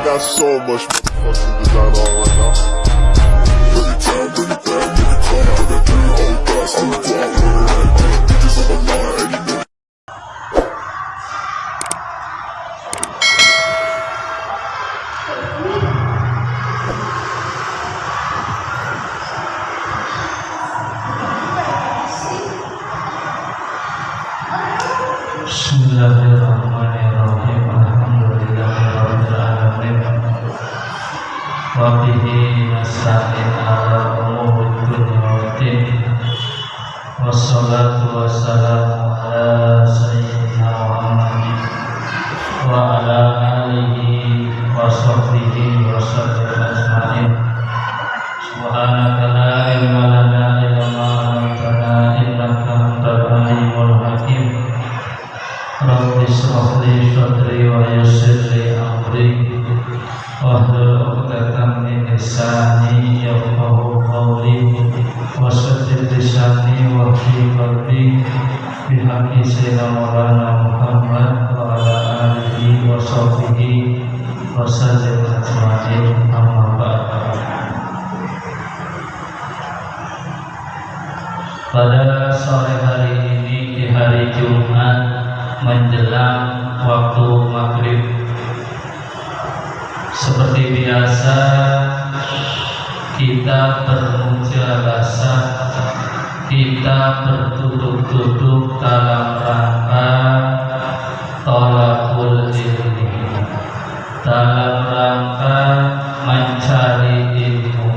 got so much fucking design on right now. Every time, bring it back, make it come out. Got 3 old thoughts, I'm a block, bitches on my line, and you know. Bismillahirrahmanirrahim. Alhamdulillahirabbil alamin. Wa bihi nasta'in ala umuri dunya waddin. Wassalatu wassalamu ala sayyidina Muhammadin wa ala alihi wa sahbihi wa sallam ajma'in. Subhanaka la ilma lana illa ma 'allamtana innaka antal alimul hakim. Rabbi shrah li sadri wa yassir li amri wahlul 'uqdatam min lisani yafqahu qawli wassaddid lisani wa fi qalbi bihaqqi sayyidina Maulana Muhammad wa ala alihi wa sahbihi wa sallam ajma'in. Amma ba'd. Pada sore hari ini di hari Jumat menjelang waktu maghrib, seperti biasa kita bermujalasah, kita berduduk-duduk dalam rangka thalabul ilmi, dalam rangka mencari ilmu,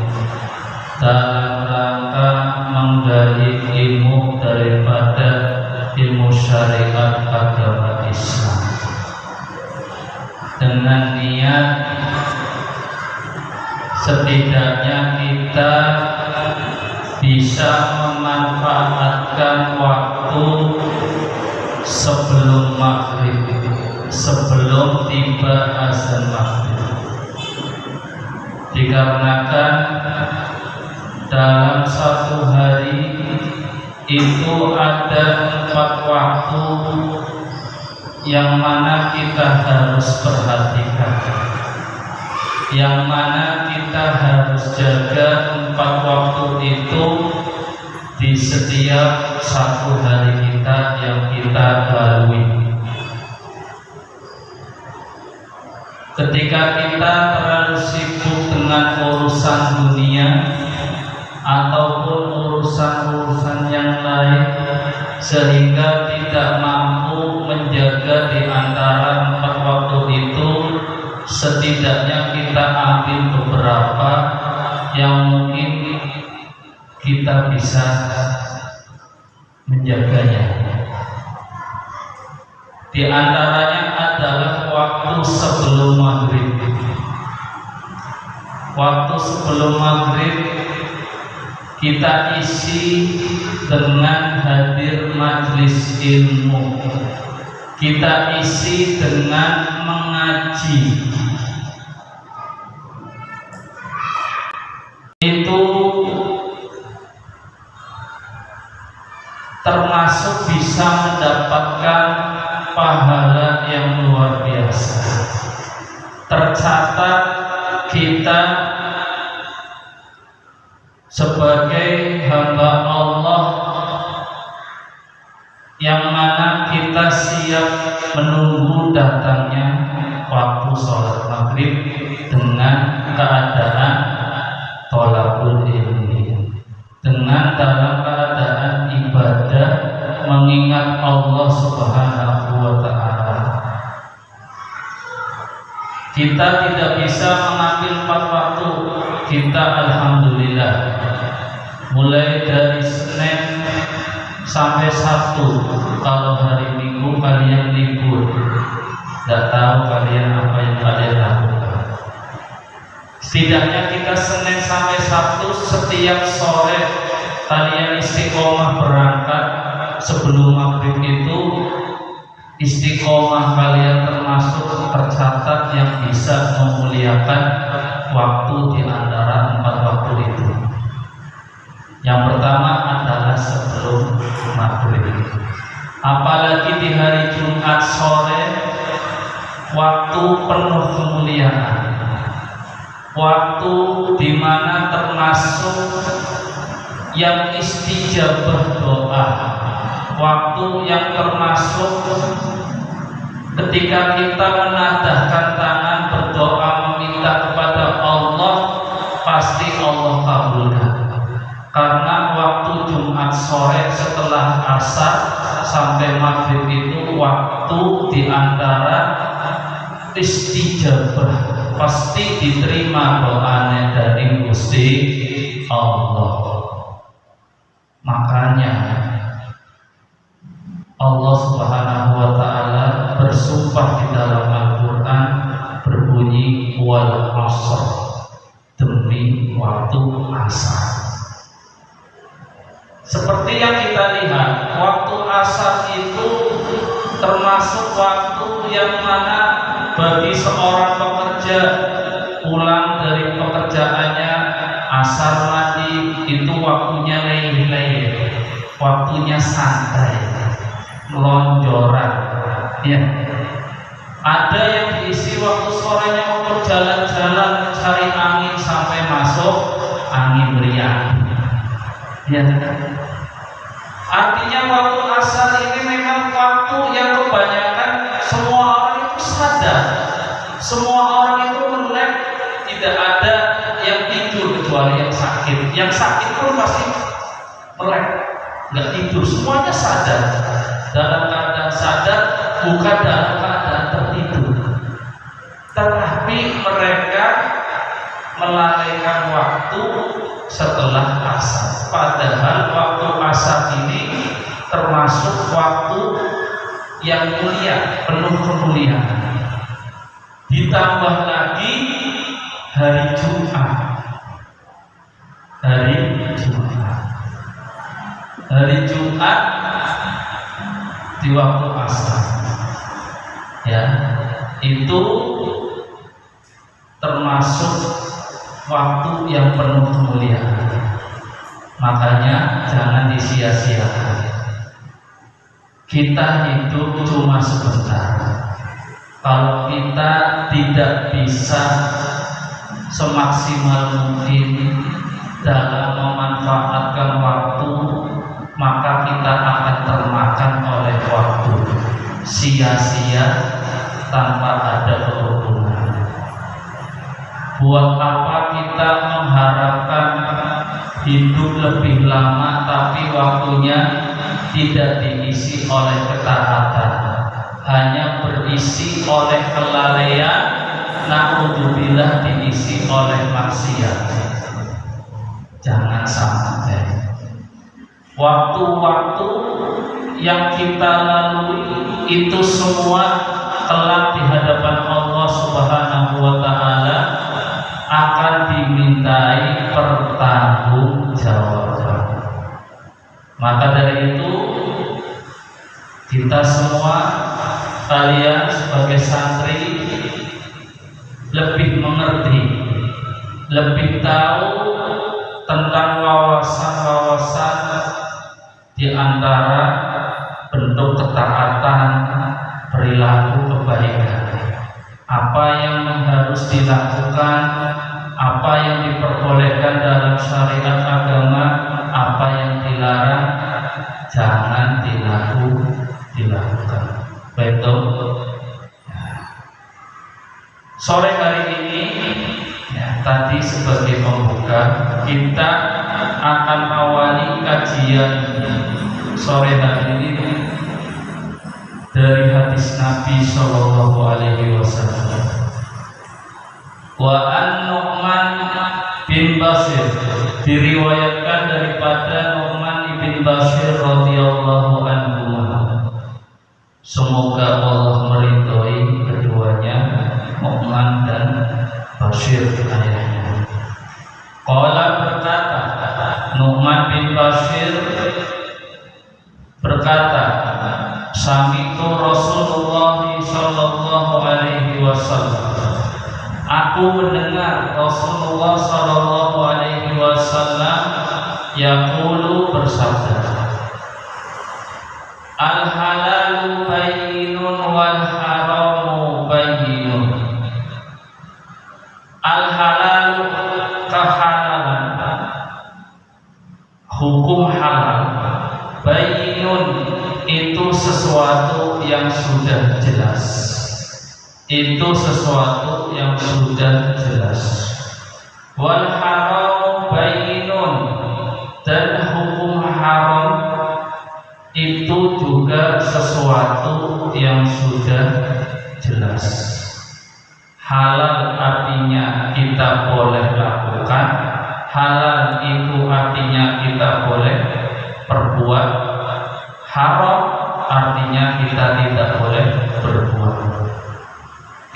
dalam rangka menggali ilmu daripada ilmu syariat agama Islam, dengan niat setidaknya kita bisa memanfaatkan waktu sebelum maghrib, sebelum tiba azan maghrib, dikarenakan dalam satu hari itu ada 4 waktu yang mana kita harus perhatikan, yang mana kita harus jaga 4 waktu itu di setiap satu hari kita yang kita lalui. Ketika kita terlalu sibuk dengan urusan dunia ataupun urusan-urusan yang lain, sehingga tidak mampu menjaga di antara 4 waktu itu, setidaknya kita ambil beberapa yang mungkin kita bisa menjaganya. Di antaranya adalah waktu sebelum maghrib. Waktu sebelum maghrib kita isi dengan hadir majelis ilmu, kita isi dengan mengaji. Itu termasuk bisa mendapatkan pahala yang luar biasa. Tercatat kita sebagai hamba Allah yang mana kita siap menunggu datangnya waktu sholat maghrib dengan keadaan thalabul ilmi, dengan dalam keadaan ibadah mengingat Allah Subhanahu wa ta'ala. Kita tidak bisa mengambil 4 waktu. Kita alhamdulillah mulai dari Senin sampai Sabtu. Kalau hari Minggu kalian libur, tidak tahu kalian apa yang kalian lakukan. Setidaknya kita Senin sampai Sabtu setiap sore kalian istiqomah berangkat sebelum maghrib itu. Istiqomah kalian termasuk tercatat yang bisa memuliakan waktu di antara 4 waktu itu. Yang pertama adalah sebelum maghrib. Apalagi di hari Jumat sore, waktu penuh kemuliaan. waktu di mana termasuk yang istijabah doa, waktu yang termasuk ketika kita menadahkan tangan berdoa meminta kepada Allah, pasti Allah kabulkan. Karena waktu Jumat sore setelah asar sampai maghrib itu waktu di antara istijabah, pasti diterima doanya dari Gusti Allah. Makanya Allah Subhanahu wa taala bersumpah di dalam Al-Qur'an berbunyi wal 'ashr, demi waktu asar. Seperti yang kita lihat, waktu asar itu termasuk waktu yang mana bagi seorang pekerja pulang dari pekerjaannya asar mandi itu waktunya lain-lain, waktunya santai, melonjoran, ya. Ada yang diisi waktu sorenya untuk jalan-jalan mencari angin sampai masuk angin riang, ya. Artinya waktu asar ini memang waktu yang kebanyakan semua orang itu sadar, semua orang itu melek, tidak ada yang tidur kecuali yang sakit. Yang sakit pun pasti melek, nggak tidur, semuanya sadar. Dalam keadaan sadar, bukan dalam keadaan tertidur. Tetapi mereka melalaikan waktu setelah asar. Padahal waktu asar ini termasuk waktu yang mulia, penuh kemuliaan. Ditambah lagi hari Jumat. Hari Jumat. Hari Jumat di waktu asar, ya, itu termasuk waktu yang penuh kemuliaan. Makanya jangan disia-siakan. Kita hidup cuma sebentar. Kalau kita tidak bisa semaksimal mungkin dalam memanfaatkan waktu, maka kita akan termakan oleh waktu, sia-sia tanpa ada keuntungan. Buat apa kita mengharapkan hidup lebih lama tapi waktunya tidak diisi oleh ketaatan, hanya berisi oleh kelalaian, na'udzubillah diisi oleh maksiat. Jangan sampai waktu-waktu yang kita lalui itu semua kelak di hadapan Allah Subhanahu wa taala akan dimintai pertanggungjawaban. Maka dari itu kita semua, kalian sebagai santri, lebih mengerti, lebih tahu tentang wawasan-wawasan di antara bentuk ketaatan, perilaku kebaikan, apa yang harus dilakukan, apa yang diperbolehkan dalam syariat agama, apa yang dilarang jangan dilakukan. Betul. Sore hari ini, ya, tadi sebagai pembuka, kita akan awali kajian sore hari ini dari hadis Nabi Shallallahu Alaihi Wasallam. Wa an-Nu'man bin Bashir, diriwayatkan daripada Nu'man bin Bashir radhiyallahu anhu. Semoga Allah meridhoi keduanya, Nu'man dan Bashir ayahnya. Qala berkata, Nu'man bin Bashir berkata, sami'tu Rasulullah sallallahu alaihi wasallam, aku mendengar Rasulullah sallallahu alaihi wasallam yaqulu bersabda, al halalu bayyinun wal haramu bayyinun. Al halal sudah jelas. Itu sesuatu yang sudah jelas. Wal haram bayyinun, dan hukum haram itu juga sesuatu yang sudah jelas. Halal artinya kita boleh lakukan, halal itu artinya kita boleh perbuat, haram artinya kita tidak boleh berbuat,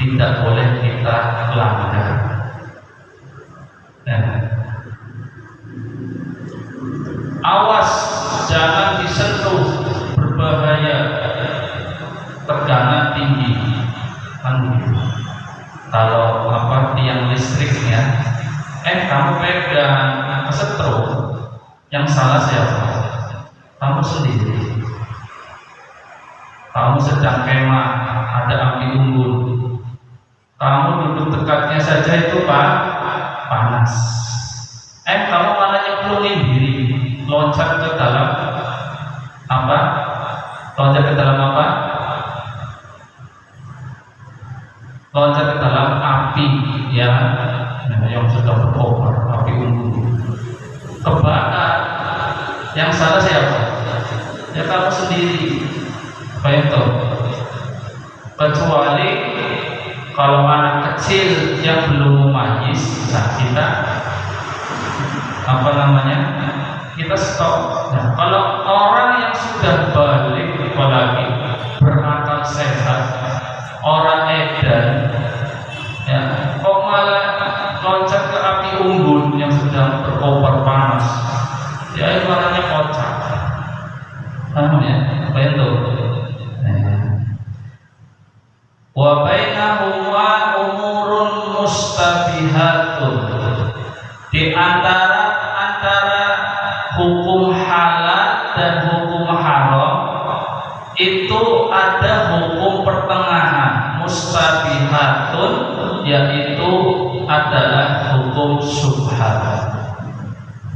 tidak boleh kita langgar. Awas jangan disentuh, berbahaya, tegangan tinggi. Kalau tiang listriknya, kamu pegang kesetrum, yang salah siapa? Kamu sendiri. Kamu sedang kemah, ada api unggun, kamu duduk dekatnya saja itu panas. Kamu malah nyemplungin diri, loncat ke dalam apa? Loncat ke dalam apa? Loncat ke dalam api yang sudah berkobar, api unggun, kebakar. Yang salah siapa? Ya kamu sendiri. Kecuali kalau anak kecil yang belum memayis, kita kita stop. Kalau orang yang sudah balik, apalagi berakal sehat, orang edan, kok malah loncat ke api unggun yang sedang berkobar panas, ibaratnya kocak. Wa bainahuma umurun mustabihatun, di antara hukum halal dan hukum haram itu ada hukum pertengahan, mustabihatun, yaitu adalah hukum syubhat.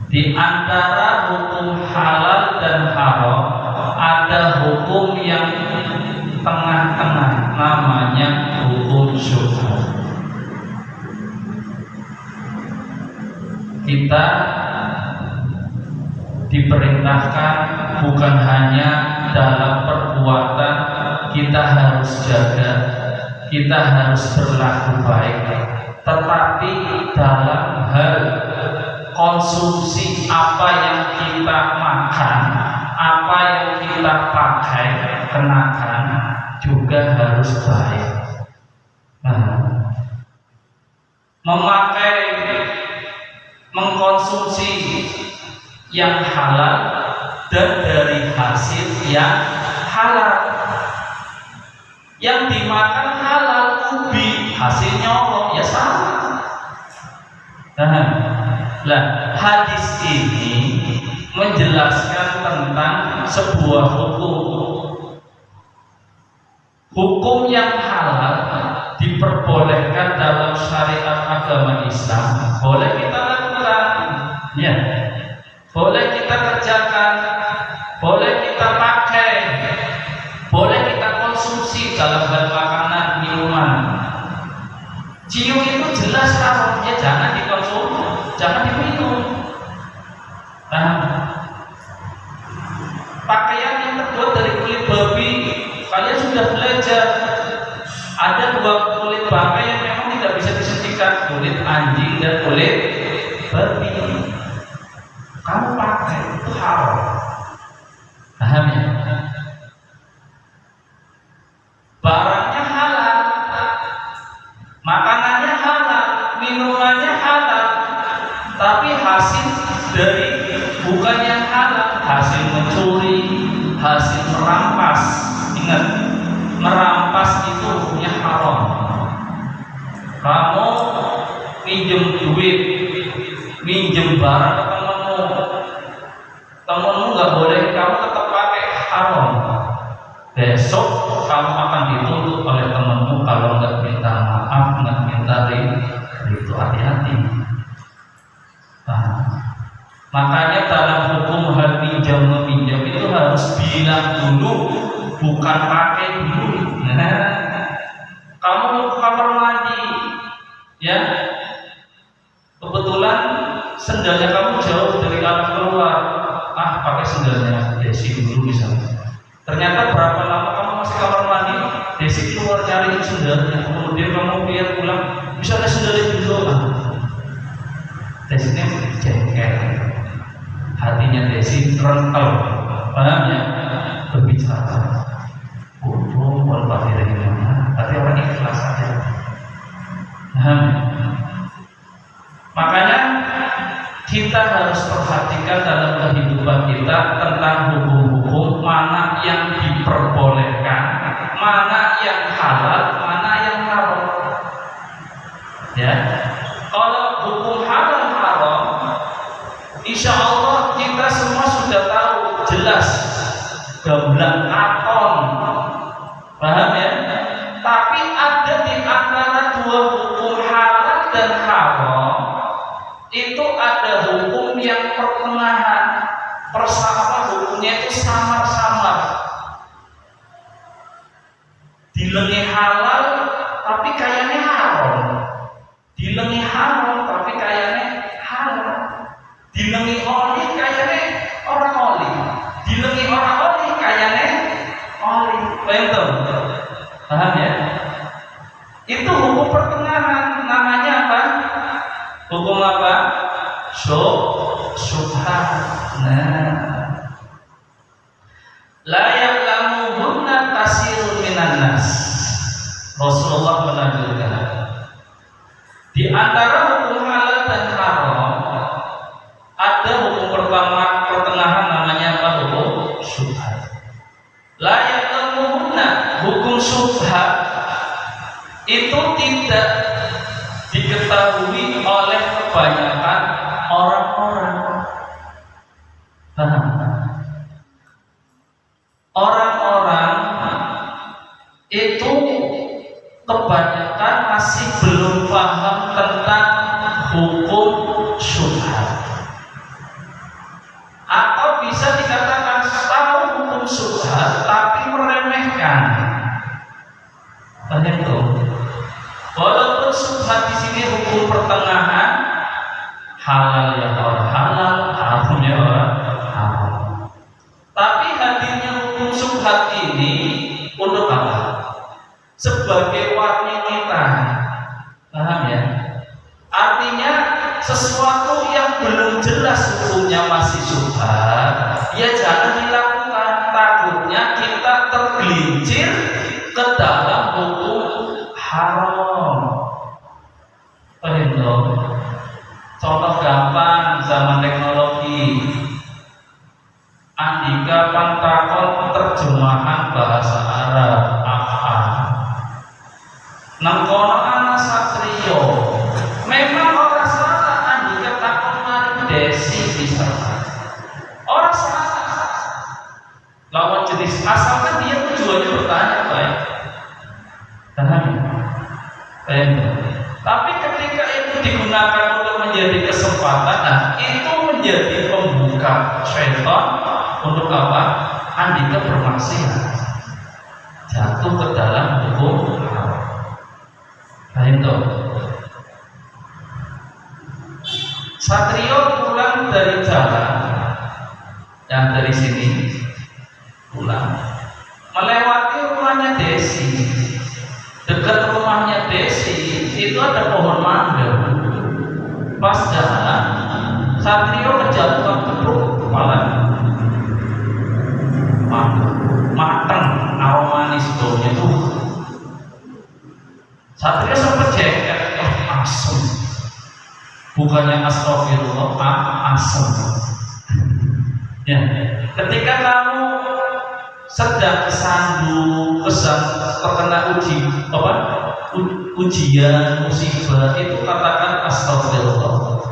Di antara hukum halal dan haram ada hukum yang tengah-tengah, namanya hukum syubhat. Kita diperintahkan bukan hanya dalam perbuatan kita harus jaga, kita harus berlaku baik, tetapi dalam hal konsumsi, apa yang kita makan, apa yang kita pakai, kenakan juga harus baik. Mengkonsumsi yang halal dan dari hasil yang halal. Yang dimakan halal, ubi, hasilnya Allah, ya salah. Hadis ini menjelaskan tentang sebuah hukum yang halal diperbolehkan dalam syariat agama Islam, boleh kita lakukan, boleh kita kerjakan, boleh kita pakai, boleh kita konsumsi dalam hal makanan, minuman. Cium itu jelas haramnya, jangan dikonsumsi, jangan diminum. Pakaian yang terbuat dari kulit babi, kalian sudah belajar. Ada dua kulit bangkai yang memang tidak bisa disuntikan, kulit anjing dan kulit babi. Kamu pakai, itu haram. Paham ya? Barangnya halal, makanannya halal, minumannya halal, tapi hasil dari bukan yang halal, hasil mencuri, hasil merampas. Ingat, merampas itu hukumnya haram. Kamu minjem duit, minjem barang ke temenmu nggak boleh, kamu tetap pakai, haram. Besok kamu akan dituntut oleh temenmu kalau nggak minta maaf, nggak minta itu, hati-hati. Makanya dalam hukum hal pinjam meminjam itu harus bilang dulu, bukan pakai dulu. keluar cari sendalnya, kemudian kamu lihat pulang bisa ada sendalnya dulu. Desinya jengkel, hatinya Desi rental, paham ya? Berbicara bodoh walaupun dari mana, tapi orang ikhlas saja. Paham ya? Makanya kita harus perhatikan dalam kehidupan kita tentang hukum-hukum, mana yang diperbolehkan, mana yang halal, mana yang haram. Ya, kalau hukum halal haram, insya Allah kita semua sudah tahu jelas, gamblang aton, paham ya? Tapi ada di antara dua hukum halal dan haram, itu ada hukum yang pertengahan, persama hukumnya itu samar-samar, dilengi halal tapi kayaknya haram, dilengi haram tapi kayaknya haram, dilengi oli kayaknya orang oli, dilengi orang oli kayaknya oli. Paham ya? Itu hukum pertengahan, namanya apa? Hukum apa? Syubhat. Nah, la ya'lamuhunna katsirun minan nas. Rasulullah menanyakan, di antara hukum halal dan haram ada hukum pertama pertengahan, namanya apa? Hukum syubhat. La ya'lamuhunna, hukum syubhat itu tidak diketahui oleh kebanyakan orang-orang. Orang-orang itu kebanyakan masih belum paham tentang hukum syubhat, atau bisa dikatakan tahu hukum syubhat tapi meremehkan. Banyak tuh. Walaupun syubhat di sini hukum pertengahan, halal ya orang halal, haram ya orang haram. Tapi hadirnya hukum syubhat ini untuk apa? Sebagai wanita, paham ya? Artinya sesuatu yang belum jelas hukumnya masih syubhat, ya jangan dilakukan. Takutnya kita tergelincir ke dalam hukum haram. Contoh gampang zaman teknologi, Andika pantakon terjemahan bahasa Arab apa? Nangkono anak satrio, memang orang salah. Andika takon mari Desi bisa, orang salah. Lawan jenis asalkan dia tujuannya bertanya baik. Tapi ketika itu digunakan untuk menjadi kesempatan, nah itu menjadi pembuka syaitan untuk apa? Andika bermaksiat, jatuh ke dalam hukum haram. Itu Satrio pulang dari jalan, yang dari sini pulang melewati rumahnya Desi. Dekat rumahnya Desi itu ada pohon mangga. Pas jalan, Satrio kejatuhan kepruk kepala mateng, aroma manis baunya tuh. Satrio sempat jengkel, asem. Bukannya astagfirullah, asem. Ya, ketika kamu sedang kesandung, terkena ujian, musibah, itu katakan astagfirullah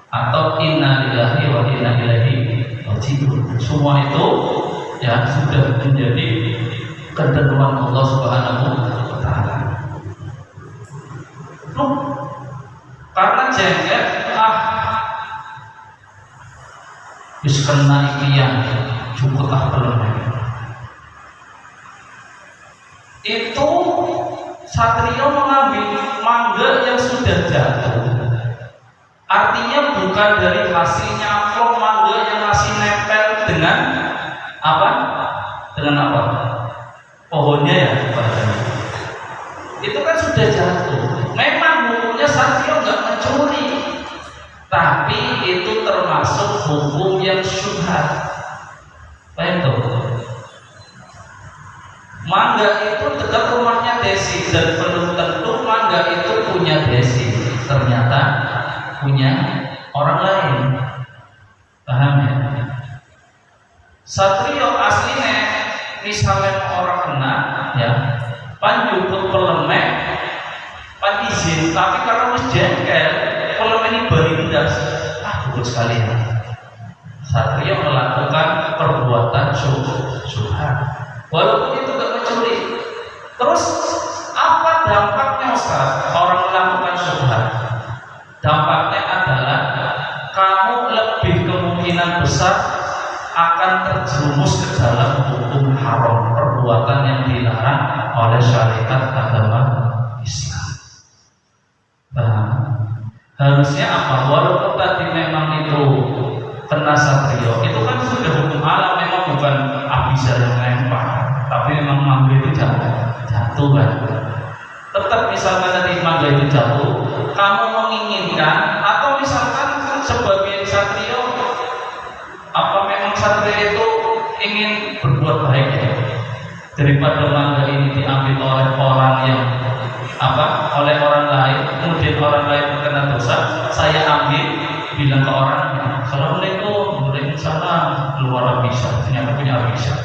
atau innalillahi wa inna ilaihi raji'un. Semua itu ya sudah menjadi ketentuan Allah Subhanahu wa taala. Karena jengkel, wis kena iki yang cukup belum. Itu Satrio mengambil mangga yang sudah jatuh. Artinya bukan dari hasilnya plong, mangga yang masih nempel dengan apa? Dengan apa? Pohonnya ya. Tapi itu termasuk hukum yang syubhat. Paham tuh? Mangga itu dekat rumahnya Desi dan belum tentu mangga itu punya Desi, ternyata punya orang lain. Paham ya? Satrio aslinya misalnya orang kena ya panjukut pelemek pan izin, tapi karena wis jengkel pelemek ini berindas, betul sekali ya. Satrio melakukan perbuatan syubhat walaupun itu gak mencuri. Terus apa dampaknya Ustaz orang melakukan syubhat? Dampaknya adalah kamu lebih kemungkinan besar akan terjerumus ke dalam hukum haram, perbuatan yang dilarang oleh syariat agama Islam. Nah, harusnya apa? Walaupun tadi memang itu kena satrio, itu kan sudah hukum alam, memang bukan abisar yang lempar, tapi memang mangga itu jatuh kan. Tetap misalkan tadi mangga itu jatuh, kamu menginginkan atau misalkan sebagai satrio, apa memang satrio itu ingin berbuat baik ya? Daripada mangga ini diambil oleh orang yang oleh orang lain, kemudian orang lain terkena dosa, saya ambil, bilang ke orang, Assalamualaikum, waalaikumsalam, keluar abisar, ternyata punya abisar.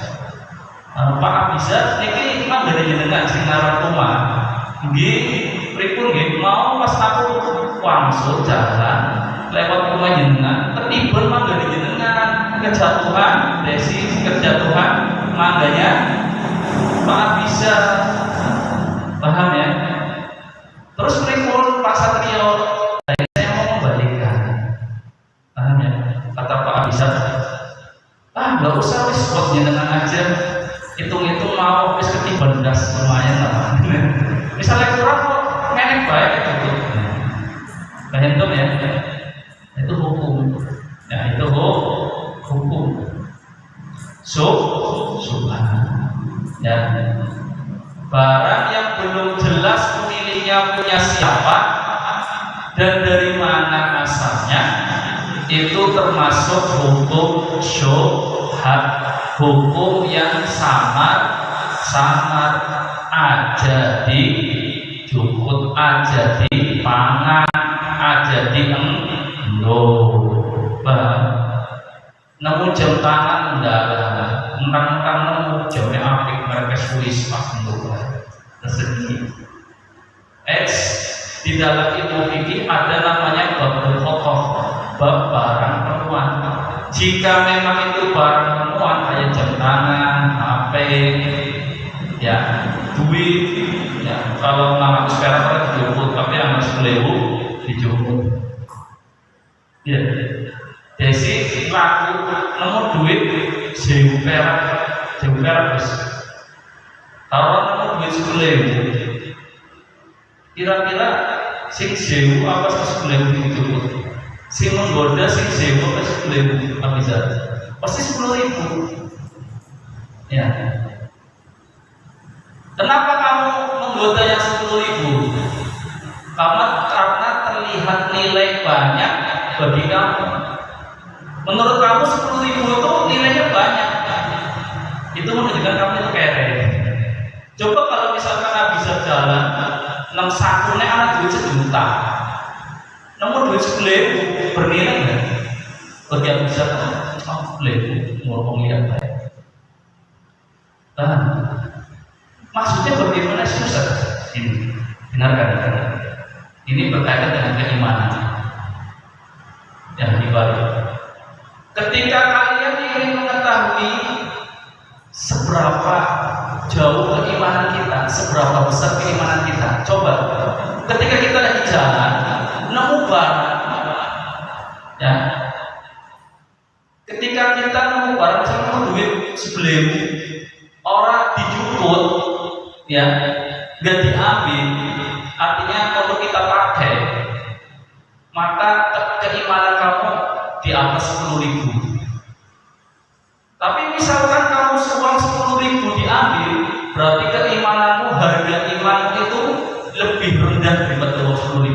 Pak abisar, ini mangga dari jenengan sinaran rumah. Nggih, pripun nggih, mau pas aku wangsul jalan lewat rumah jenengan, tertibun mangga dari jenengan, kejatuhan, Desi kejatuhan, mangganya Pak abisar. Paham ya? Terus pripun Pak Satrio? Saya mau membalikan. Paham ya? Kata Pak abisar, nggak usah wis buat jenengan aja. Hitung-hitung mau wis ketiban das lumayan lah. Misalnya kurang kok menek baik itu. Paham ya? Itu hukum. Ya itu hukum. Subhanallah. Ya. Barang yang belum jelas pemiliknya punya siapa dan dari mana asalnya, itu termasuk hukum syubhat, hukum yang samar aja di jukut, aja di pangan, aja di nemu jam tangan ndalah entang-entang nemu jamnya apik mereka suwis pas untuk rezeki. Di dalam ilmu fikih ada namanya babul khotoh, bab barang penuhan. Jika memang itu barang penuhan kayak jam tangan, HP, ya duit, ya kalau 600 perak kan dijemput, tapi yang 10.000 dijemput. Ya, Desi laku nemu duit 1.000 perak terus. Kalau nemu duit 10.000, kira-kira sing 1.000 apa sing 10.000 dijemput? Sing menggoda sing 1.000 apa 10.000 bisa? Pasti 10.000. Ya. Kenapa kamu menggoda yang 10.000? Karena terlihat nilai banyak bagi kamu. Menurut kamu 10.000 itu nilainya banyak. Itu menunjukkan kamu itu kere. Coba kalau misalkan bisa jalan 61 nek ana duit 1 juta. Nomor duit 10.000 bernilai enggak? Bagi yang bisa mau lihat baik. Maksudnya bagaimana sih Ustaz? Ini benar kan? Ini berkaitan dengan keimanan. Yang dibalik. Ketika kalian ingin mengetahui seberapa jauh keimanan kita, seberapa besar keimanan kita, coba ketika kita lagi jalan nemu barang, ya, ketika kita nemu barang sama duit 10.000, orang dijukut, ya, nggak diambil, artinya kalau kita pakai, maka keimanan kamu di atas 10.000. Tapi misalkan kamu uang 10.000 diambil, berarti keimananmu, harga iman itu lebih rendah daripada 10.000.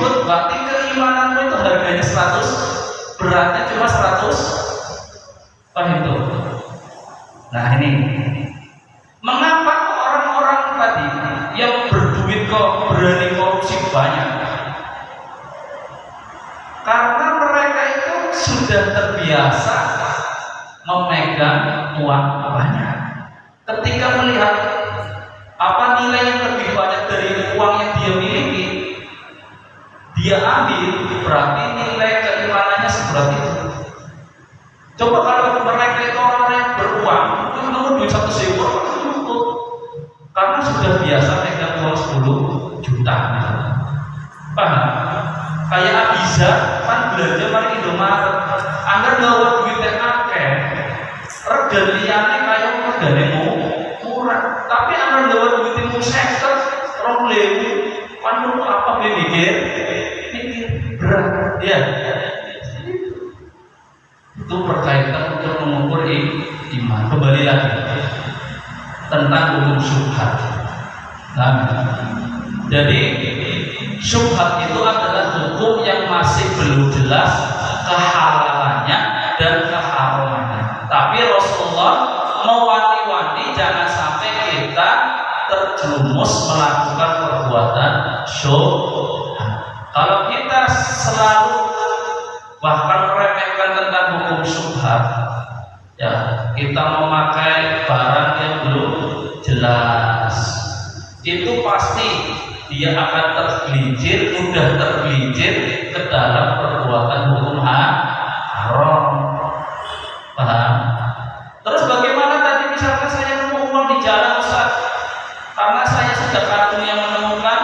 disebut berarti keimananmu itu harganya 100, beratnya cuma 100. Paham itu? Nah ini, mengapa orang-orang tadi yang berduit kok berani korupsi banyak? Karena mereka itu sudah terbiasa memegang uang banyak. Ketika melihat apa nilai yang lebih banyak dari uang yang dia miliki, dia ambil, berarti nilai keimanannya seberapa itu. Coba kalau mereka itu orang yang beruang, itu nomor duit 1.000 cukup, karena sudah biasa megang uang 10 juta. Paham? Kayak Abiza kan belanja mari Indomaret, anggar gawe duit yang akeh, rega liyane kaya regane murah, tapi anggar gawe duit yang 50, 20.000, kan apa mikir berat ya. Itu berkaitan untuk mengukur iman. Kembali lagi tentang hukum syubhat. Nah, jadi syubhat itu adalah hukum yang masih belum jelas kehalalannya dan keharamannya. Tapi Rasulullah mewanti-wanti jangan sampai kita terjerumus melakukan perbuatan syubhat. Kalau kita selalu bahkan meremehkan tentang hukum syubhat, ya kita memakai barang yang belum jelas, itu pasti dia akan tergelincir, mudah tergelincir ke dalam perbuatan hukum haram. Paham? Terus bagaimana tadi misalkan saya nemu uang di jalan Ustaz, karena saya sudah karunia menemukan,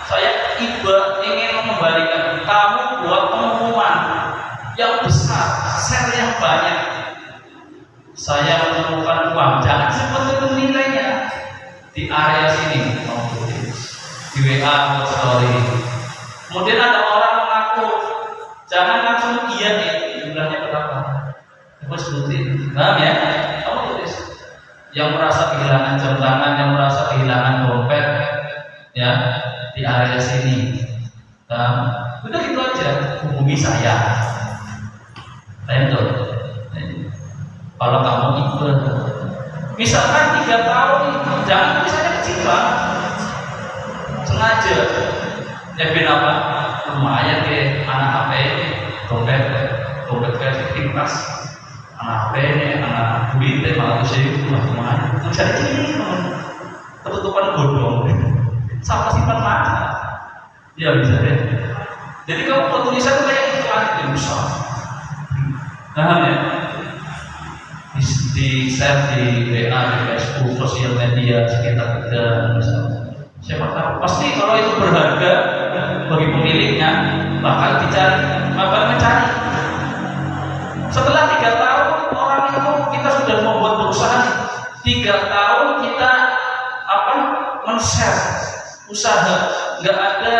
saya ingin mengembalikan, kamu buat pengumuman yang besar, share yang banyak. Saya menemukan uang, jangan sebut itu nilainya di area sini, di WA atau story. Kemudian ada orang mengaku, jangan langsung iya nih, jumlahnya berapa? Kamu sebutin, paham ya? Kamu tulis. Yang merasa kehilangan jam tangan, yang merasa kehilangan dompet, ya di area sini. Udah gitu aja, hubungi saya. Tentu. Kalau kamu ikut, misalkan 3 tahun, jangan misalnya kecil banget, sengaja. Jadi apa? Lumayan deh, anak HP, dompet versi timnas, anak HP ini, anak duit, malah tuh lumayan. Jadi ini ketutupan bodong, sama simpan mana? Ya bisa deh. Jadi kamu tulisan kayak iklan itu besar. Nah ya, di share di WA, di Facebook, sosial media sekitar kita misalnya. Siapa tahu pasti kalau itu berharga bagi pemiliknya bakal mencari. Setelah 3 tahun orang itu kita sudah membuat perusahaan, 3 tahun kita men-share usaha, nggak ada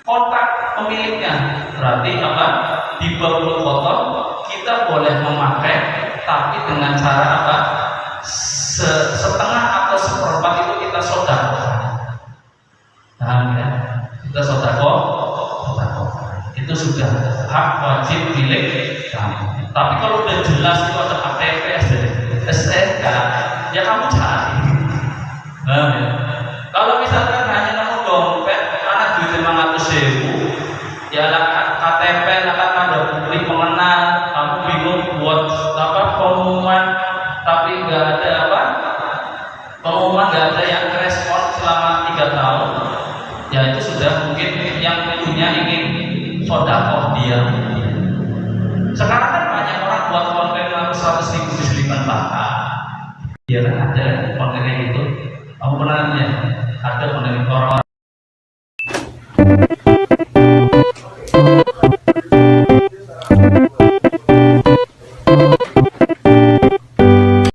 kontak pemiliknya, berarti di bawah foto kita boleh memakai, tapi dengan cara setengah atau seperempat itu kita sedekah. Paham ya? Kita sedekah, itu sudah hak wajib milik kamu. Tapi kalau udah jelas itu ada KTP, STNK, ya kamu cari. Paham ya? Kalau misalkan hanya nemu dompet karena duit 500.000, ya KTP akan ada bukti pengenal, kamu bingung buat pengumuman, tapi nggak ada pengumuman nggak ada yang respon selama 3 tahun, ya itu sudah mungkin yang punya ingin sodakoh dia. Sekarang kan banyak orang buat konten 100.000 diselipan bahkan, ya kan ada kontennya itu. Kamu pernah lihat ada konten orang